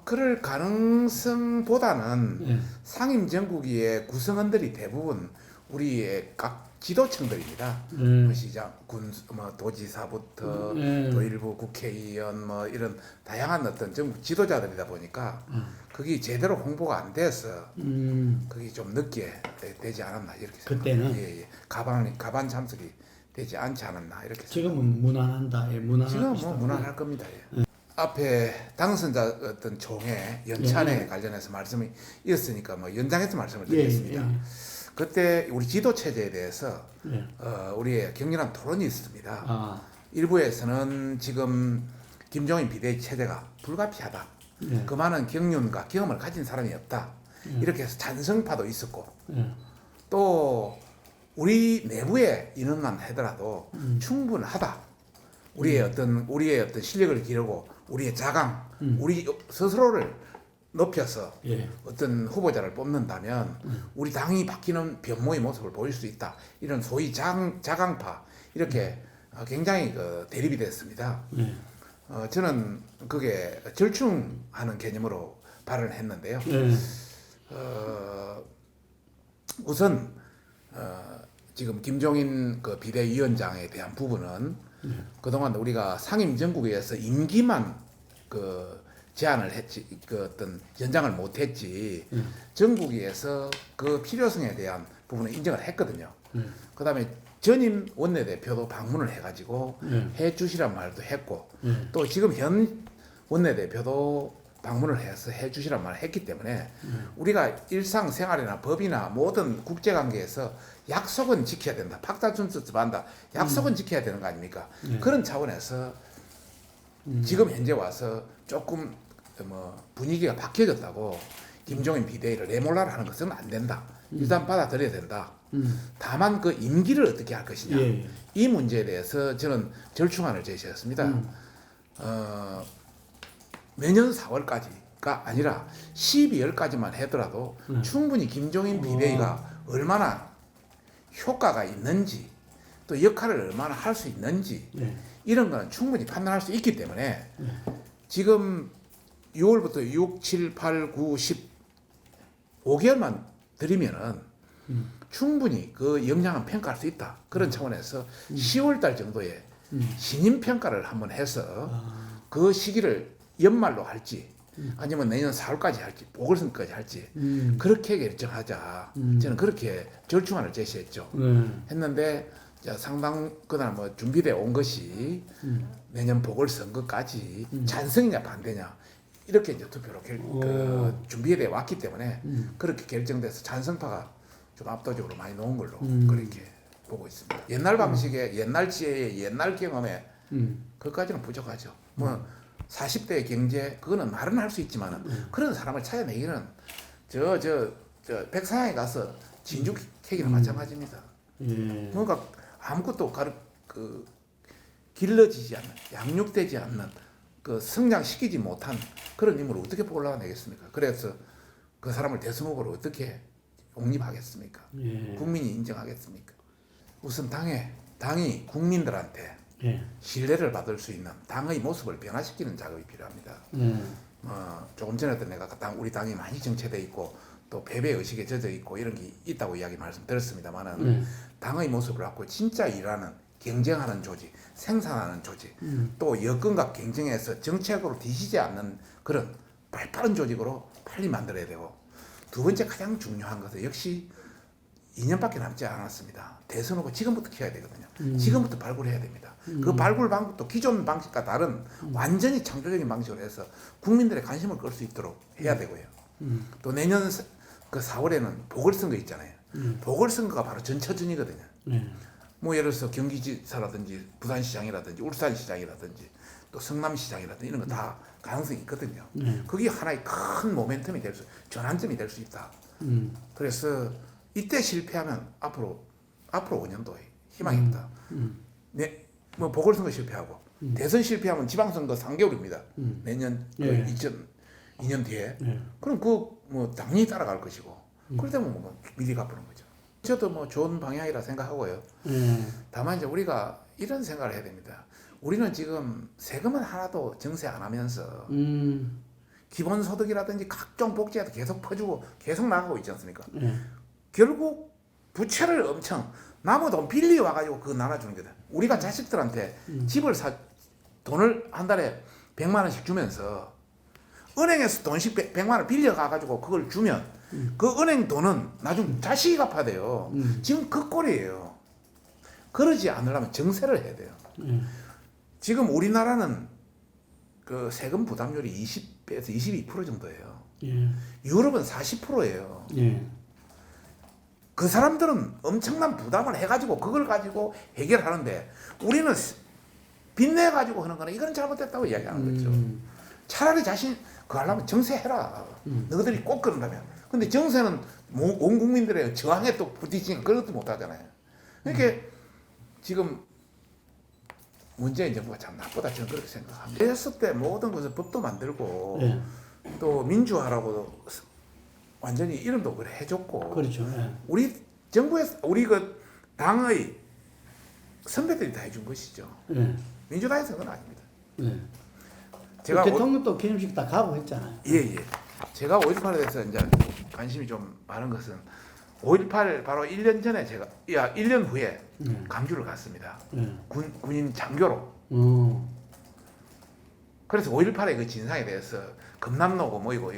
그럴 가능성보다는 예. 상임 정국의 구성원들이 대부분 우리의 각 지도층들입니다. 뭐 시장, 군, 뭐 도지사부터 또 일부 국회의원 뭐 이런 다양한 어떤 정부 지도자들이다 보니까 그게 제대로 홍보가 안 돼서 그게 좀 늦게 되지 않았나 이렇게 그때는? 생각합니다. 예, 예. 가반 참석이 되지 않지 않았나 이렇게 지금은 무난한다. 예, 무난할 지금 것이다. 뭐 무난할 겁니다. 예. 앞에 당선자 어떤 총회 연찬에 관련해서 말씀이 있었으니까 뭐 연장해서 말씀을 드리겠습니다. 예. 그때 우리 지도 체제에 대해서 예. 우리의 격렬한 토론이 있습니다. 아, 일부에서는 지금 김종인 비대위 체제가 불가피하다. 예. 그 많은 경륜과 경험을 가진 사람이 없다. 이렇게 해서 찬성파도 있었고 예. 또 우리 내부의 인원만 하더라도 충분하다. 우리의 어떤 실력을 기르고 우리의 자강, 우리 스스로를 높여서 예. 어떤 후보자를 뽑는다면 우리 당이 바뀌는 변모의 모습을 보일 수 있다. 이런 소위 자강파 이렇게 굉장히 대립이 됐습니다. 예. 저는 그게 절충하는 개념으로 발언을 했는데요. 예. 우선 지금 김종인 그 비대위원장에 대한 부분은 그동안 우리가 상임정국에서 임기만 제안을 했지 그 어떤 연장을 못했지 전국위에서 그 필요성에 대한 부분을 인정을 했거든요. 그다음에 전임 원내대표도 방문을 해가지고 해주시란 말도 했고 또 지금 현 원내대표도 방문을 해서 해주시란 말을 했기 때문에 우리가 일상생활이나 법이나 모든 국제관계에서 약속은 지켜야 된다. 박다준수습한다. 약속은 지켜야 되는 거 아닙니까? 그런 차원에서 지금 현재 와서 조금 뭐 분위기가 바뀌어졌다고 김종인 비대위를 내몰라를 하는 것은 안 된다. 일단 받아들여야 된다. 다만 그 임기를 어떻게 할 것이냐. 예. 이 문제에 대해서 저는 절충안을 제시했습니다. 내년 4월까지가 아니라 12월까지만 하더라도 충분히 김종인 비대위가 얼마나 효과가 있는지 또 역할을 얼마나 할 수 있는지 예. 이런 거는 충분히 판단할 수 있기 때문에 지금 6월부터 6, 7, 8, 9, 10 5개월만 들이면은 충분히 그 역량은 평가할 수 있다. 그런 차원에서 10월 달 정도에 신임 평가를 한번 해서 그 시기를 연말로 할지 아니면 내년 4월까지 할지 보궐선거까지 할지 그렇게 결정하자. 저는 그렇게 절충안을 제시했죠. 했는데 상당 그날 뭐 준비되어 온 것이 내년 보궐선거까지 찬성이냐 반대냐 이렇게 이제 투표로 준비되어 왔기 때문에 그렇게 결정돼서 찬성파가 좀 압도적으로 많이 나온 걸로 그렇게 보고 있습니다. 옛날 방식의 옛날 지혜의 옛날 경험에 그것까지는 부족하죠. 뭐 40대의 경제 그거는 말은 할 수 있지만 그런 사람을 찾아내기는 저 백사장에 가서 진주 캐기나 마찬가지입니다. 예. 뭔가 아무것도 길러지지 않는 양육되지 않는 그 성장시키지 못한 그런 인물을 어떻게 올라가내겠습니까? 그래서 그 사람을 대선 후보로 어떻게 용립하겠습니까? 예. 국민이 인정하겠습니까? 우선 당이 국민들한테 예. 신뢰를 받을 수 있는 당의 모습을 변화시키는 작업이 필요합니다. 조금 전에도 내가 우리 당이 많이 정체돼 있고 또 패배 의식에 젖어 있고 이런 게 있다고 이야기 말씀드렸습니다만은 당의 모습을 갖고 진짜 일하는 경쟁하는 조직, 생산하는 조직, 또 여건과 경쟁에서 정책으로 뒤지지 않는 그런 발빠른 조직으로 빨리 만들어야 되고 두 번째 가장 중요한 것은 역시 2년밖에 남지 않았습니다. 대선 후보 지금부터 키워야 되거든요. 지금부터 발굴해야 됩니다. 그 발굴 방법도 기존 방식과 다른 완전히 창조적인 방식으로 해서 국민들의 관심을 끌 수 있도록 해야 되고요. 또 내년 그 4월에는 보궐선거 있잖아요. 보궐선거가 바로 전처전이거든요. 뭐 예를 들어서 경기지사라든지 부산시장이라든지 울산시장이라든지 또 성남시장이라든지 이런 거 다 가능성이 있거든요. 그게 하나의 큰 모멘텀이 전환점이 될 수 있다. 그래서 이때 실패하면 앞으로 5년도에 희망이 없다. 뭐 보궐선거 실패하고 대선 실패하면 지방선거 3개월입니다. 내년 2002년 뒤에. 그럼 뭐 당연히 따라갈 것이고. 그러다면 뭐 미리 갚는 거죠. 저도 뭐 좋은 방향이라 생각하고요. 다만 이제 우리가 이런 생각을 해야 됩니다. 우리는 지금 세금은 하나도 정세 안 하면서 기본소득이라든지 각종 복지에도 계속 퍼주고 계속 나가고 있지 않습니까? 예. 결국 부채를 엄청 남의 돈 빌리 와가지고 그거 나눠주는 거다. 우리가 자식들한테 집을 돈을 한 달에 100만 원씩 주면서 은행에서 돈씩 100만 원 빌려가가지고 그걸 주면 그 은행 돈은 나중에 자식이 갚아야 돼요. 지금 그 꼴이에요. 그러지 않으려면 정세를 해야 돼요. 지금 우리나라는 그 세금 부담률이 20에서 22% 정도예요. 예. 유럽은 40%예요. 예. 그 사람들은 엄청난 부담을 해가지고 그걸 가지고 해결하는데 우리는 빚내 가지고 하는 거는 이건 잘못됐다고 이야기하는 거죠. 차라리 자신 그거 하려면 정세해라. 너희들이 꼭 그런다면. 근데 정세는 온 국민들의 저항에 또 부딪히는 그것도 못하잖아요. 그러니까 지금 문재인 정부가 참 나쁘다 저는 그렇게 생각합니다. 했을 때 모든 것을 법도 만들고 예. 또 민주화라고 완전히 이름도 그래 해줬고 그렇죠. 예. 우리 정부에서 우리 그 당의 선배들이 다 해준 것이죠. 예. 민주당에서 그건 아닙니다. 예. 제가 대통령도 기념식 다 가고 했잖아요. 예예. 제가 5.18에 대해서 이제 관심이 좀 많은 것은 5.18 바로 1년 전에 제가 1년 후에 광주를 갔습니다. 예. 군인 장교로. 그래서 5.18의 그 진상에 대해서 검남로고 뭐이고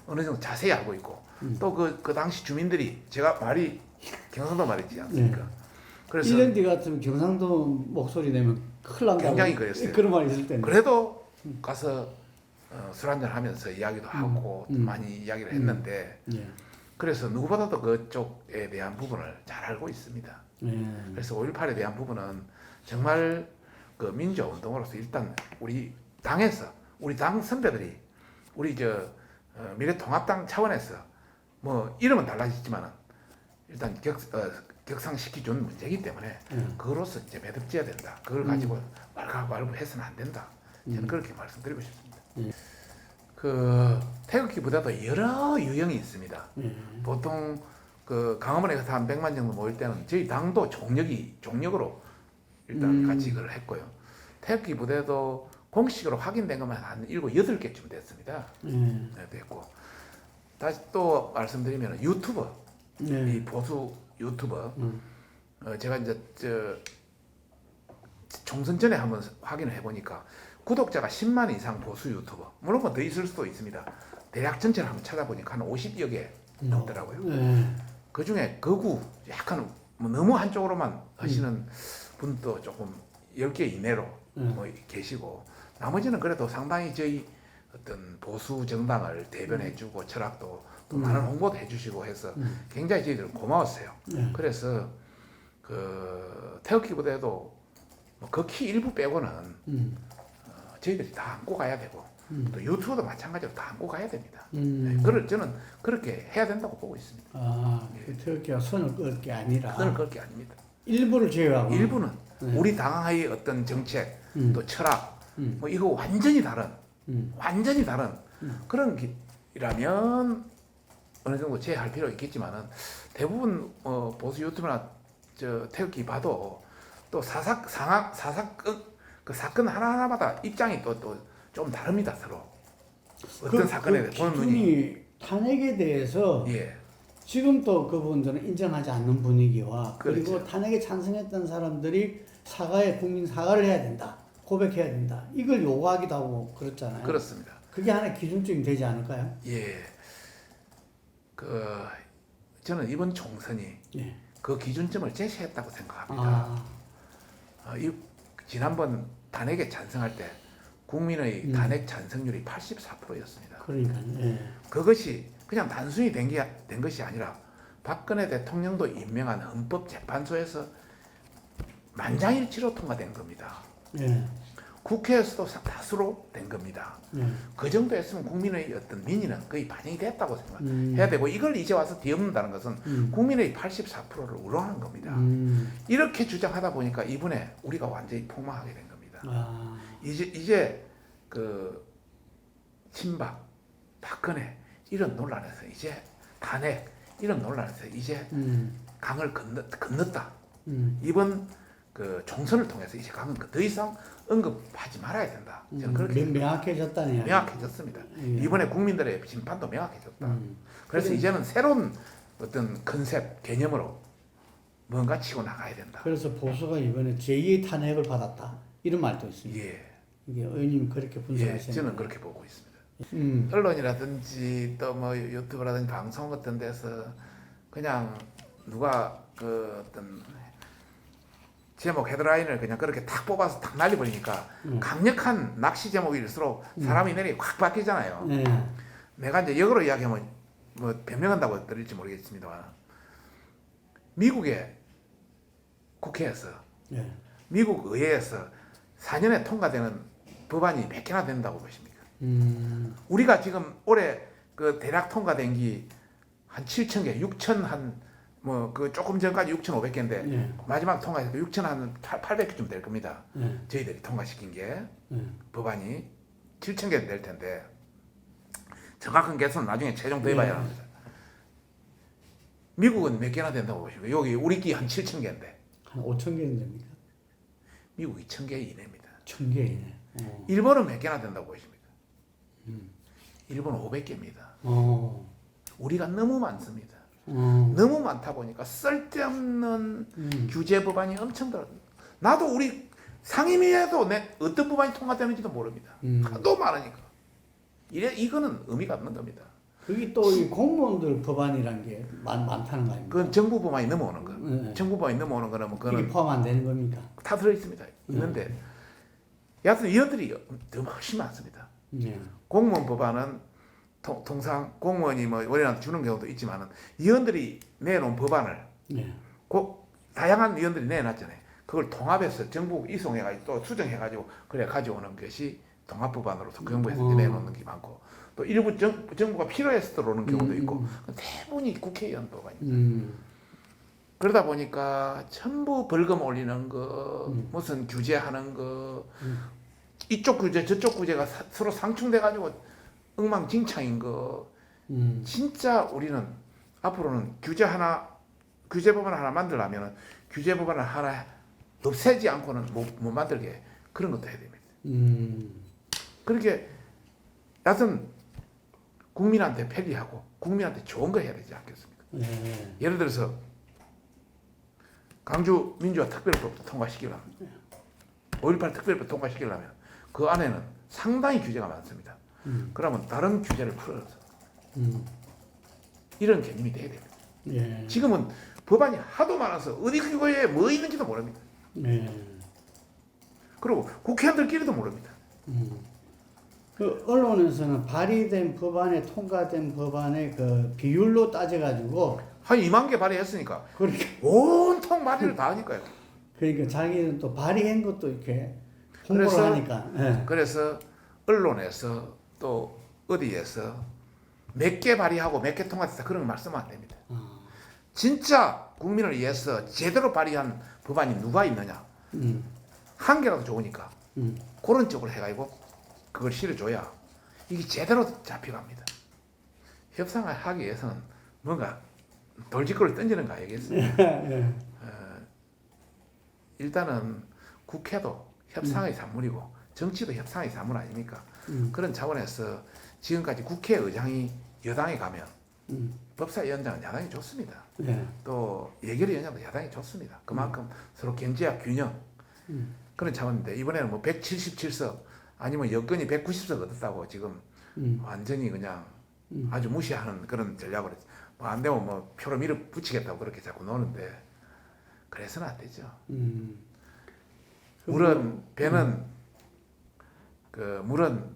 어느 정도 자세히 알고 있고 또 그 당시 주민들이 제가 말이 경상도 말이지 않습니까? 네. 그래서 1년 뒤 같으면 경상도 목소리 내면 큰일 난다고 굉장히 그랬어요. 그런 말이 있을 텐데. 그래도 가서 술 한잔 하면서 이야기도 하고 많이 이야기를 했는데 예. 그래서 누구보다도 그쪽에 대한 부분을 잘 알고 있습니다. 예. 그래서 5.18에 대한 부분은 정말 그 민주화 운동으로서 일단 우리 당에서 우리 당 선배들이 우리 미래통합당 차원에서 뭐 이름은 달라지지만은 일단 격상시켜준 문제이기 때문에 그거로서 이제 매듭지어야 된다. 그걸 가지고 말고 해서는 안 된다. 저는 그렇게 말씀드리고 싶습니다. 그 태극기 부대도 여러 유형이 있습니다. 보통 그 강화문에 가서 한 100만 정도 모일 때는 저희 당도 종력으로 일단 같이 이걸 했고요. 태극기 부대도 공식으로 확인된 것만 한 7, 8개쯤 됐습니다. 네, 됐고 다시 또 말씀드리면 유튜버 이 보수 유튜버 제가 이제 총선 전에 한번 확인을 해보니까 구독자가 10만 이상 보수 유튜버 물론 뭐 더 있을 수도 있습니다. 대략 전체를 한번 찾아보니까 한 50여 개 넘더라고요. 그 중에 극우 약간 뭐 너무 한쪽으로만 하시는 분도 조금 10개 이내로 뭐 계시고 나머지는 그래도 상당히 저희 어떤 보수 정당을 대변해주고 철학도 또 많은 홍보도 해주시고 해서 굉장히 저희들은 고마웠어요. 그래서 그 태극기 부대도 뭐 극히 일부 빼고는 저희들이 다 안고 가야 되고 또 유튜브도 마찬가지로 다 안고 가야 됩니다. 네, 그걸 저는 그렇게 해야 된다고 보고 있습니다. 아, 그 태극기가 선을 끌 게 아니라 선을 그럴 게 아닙니다. 일부를 제외하고 일부는 우리 당의 어떤 정책 또 철학 뭐 이거 완전히 다른 그런 길이라면 어느 정도 제할 필요가 있겠지만은 대부분 보수 유튜브나 태극기 봐도 또 그 사건 하나하나마다 입장이 또 좀 다릅니다 서로 어떤 사건에 대해 보는 눈이 기준이 탄핵에 대해서 예 지금 또 그분들은 인정하지 않는 분위기와 그리고 그렇죠. 탄핵에 찬성했던 사람들이 국민 사과를 해야 된다, 고백해야 된다, 이걸 요구하기도 하고 그렇잖아요. 그렇습니다. 그게 하나의 기준점이 되지 않을까요? 예, 저는 이번 총선이 예. 그 기준점을 제시했다고 생각합니다. 지난번 탄핵에 찬성할 때 국민의 탄핵 찬성률이 84%였습니다. 그러니까요. 예. 그것이 그냥 단순히 된 것이 아니라 박근혜 대통령도 임명한 헌법재판소에서 만장일치로 통과된 겁니다. 예. 국회에서도 다수로 된 겁니다. 예. 그 정도였으면 국민의 어떤 민의는 거의 반영이 됐다고 생각해야 되고 이걸 이제 와서 뒤엎는다는 것은 국민의 84%를 우롱하는 겁니다. 이렇게 주장하다 보니까 이번에 우리가 완전히 폭망하게 된 겁니다. 이제 그 친박, 박근혜 이런 논란에서 이제 탄핵 이런 논란에서 이제 강을 건넜다. 이번 그 총선을 통해서 이제 가면 더 이상 언급하지 말아야 된다. 저는 그렇게 명확해졌다네요. 명확해졌습니다. 이번에 국민들의 심판도 명확해졌다. 그래서 그래. 이제는 새로운 어떤 컨셉 개념으로 뭔가 치고 나가야 된다. 그래서 보수가 이번에 제2의 탄핵을 받았다. 이런 말도 있습니다. 예, 이게 의원님 그렇게 예, 분석하시는 저는 그렇게 보고 있습니다. 음. 언론이라든지 또 뭐 유튜브라든지 방송 같은 데서 그냥 누가 그 어떤 제목 헤드라인을 그냥 그렇게 탁 뽑아서 탁 날려버리니까 강력한 낚시 제목일수록 사람이 내리 확 바뀌잖아요. 네. 내가 이제 역으로 이야기하면 뭐 변명한다고 들을지 모르겠습니다만 미국의 국회에서 네. 미국 의회에서 4년에 통과되는 법안이 몇 개나 된다고 보십니까? 우리가 지금 올해 그 대략 통과된 게 한 7천 개, 6천 한 뭐 그 조금 전까지 6,500개인데 네. 마지막 통과해서 6천 한 800개쯤 될 겁니다. 네. 저희들이 통과시킨 게 네. 법안이 7천 개 될 텐데 정확한 개수는 나중에 최종 도입해야 합니다. 미국은 몇 개나 된다고 보십니까? 여기 우리끼리 한 7천 개인데 한 5천 개는 됩니까? 미국 2천 개 이내입니다. 1,000개 이내. 일본은 몇 개나 된다고 보십니까? 일본 500개입니다. 우리가 너무 많습니다. 너무 많다 보니까 쓸데없는 규제 법안이 엄청 들어. 나도 우리 상임위에도 어떤 법안이 통과되는지도 모릅니다. 하도 많으니까. 이거는 의미가 없는 겁니다. 그게 또 이 공무원들 법안이란 게 많다는 거 아닙니까? 그건 정부 법안이 넘어오는 거. 네. 정부 법안이 넘어오는 거는 뭐 이게 그거는 포함 안 되는 겁니까? 다 들어 있습니다. 있는데 여하튼 위원들이 더 훨씬 많습니다. 네. 공무원 법안은 통상 공무원이 뭐 월이나 주는 경우도 있지만은 위원들이 내놓은 법안을 네. 다양한 위원들이 내놨잖아요. 그걸 통합해서 정부 이송해가지고 또 수정해가지고 그래 가져오는 것이 통합법안으로 정부에서 내놓는 게 많고 또 일부 정부가 필요해서 들어오는 경우도 있고 대부분이 국회의원 법안입니다. 그러다 보니까 전부 벌금 올리는 거 무슨 규제하는 거 이쪽 규제 저쪽 규제가 서로 상충돼가지고 엉망진창인 거 진짜 우리는 앞으로는 규제법안 하나 만들려면 규제법안을 하나 없애지 않고는 못 만들게 그런 것도 해야 됩니다. 그렇게 여하튼 국민한테 편리하고 국민한테 좋은 거 해야 되지 않겠습니까? 네. 예를 들어서 강주 민주화 특별법도 통과시키려면 5.18 특별법 통과시키려면 그 안에는 상당히 규제가 많습니다. 그러면 다른 규제를 풀어서 이런 개념이 돼야 됩니다. 예. 지금은 법안이 하도 많아서 어디 그거에 뭐 있는지도 모릅니다. 예. 그리고 국회의원들끼리도 모릅니다. 그 언론에서는 발의된 법안에 통과된 법안의 그 비율로 따져가지고 한 2만 개 발의했으니까 그렇게 온통 발의를 다 하니까요. 그러니까 자기는 또 발의한 것도 이렇게 홍보를 그래서 하니까. 예. 그래서 언론에서 또 어디에서 몇 개 발의하고 몇 개 통과됐다 그런 거 말씀하면 안 됩니다. 진짜 국민을 위해서 제대로 발의한 법안이 누가 있느냐. 한 개라도 좋으니까 그런 쪽으로 해가지고 그걸 실어줘야 이게 제대로 잡혀갑니다. 협상을 하기 위해서는 뭔가 돌직구를 던지는 거 아니겠습니까? 예. 일단은 국회도 협상의 산물이고 정치도 협상의 산물 아닙니까? 그런 차원에서 지금까지 국회의장이 여당에 가면 법사위원장은 야당이 좋습니다. 예. 또 예결위원장도 야당이 좋습니다. 그만큼 서로 견제와 균형 그런 차원인데 이번에는 뭐 177석 아니면 여건이 190석 얻었다고 지금 완전히 그냥 아주 무시하는 그런 전략을 뭐 안 되면 뭐 표로 밀어붙이겠다고 그렇게 자꾸 노는데 그래서는 안 되죠. 물은 배는 물은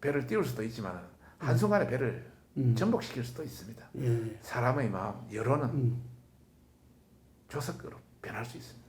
배를 띄울 수도 있지만 한순간에 배를 전복시킬 수도 있습니다. 예. 사람의 마음, 여론은 조석으로 변할 수 있습니다.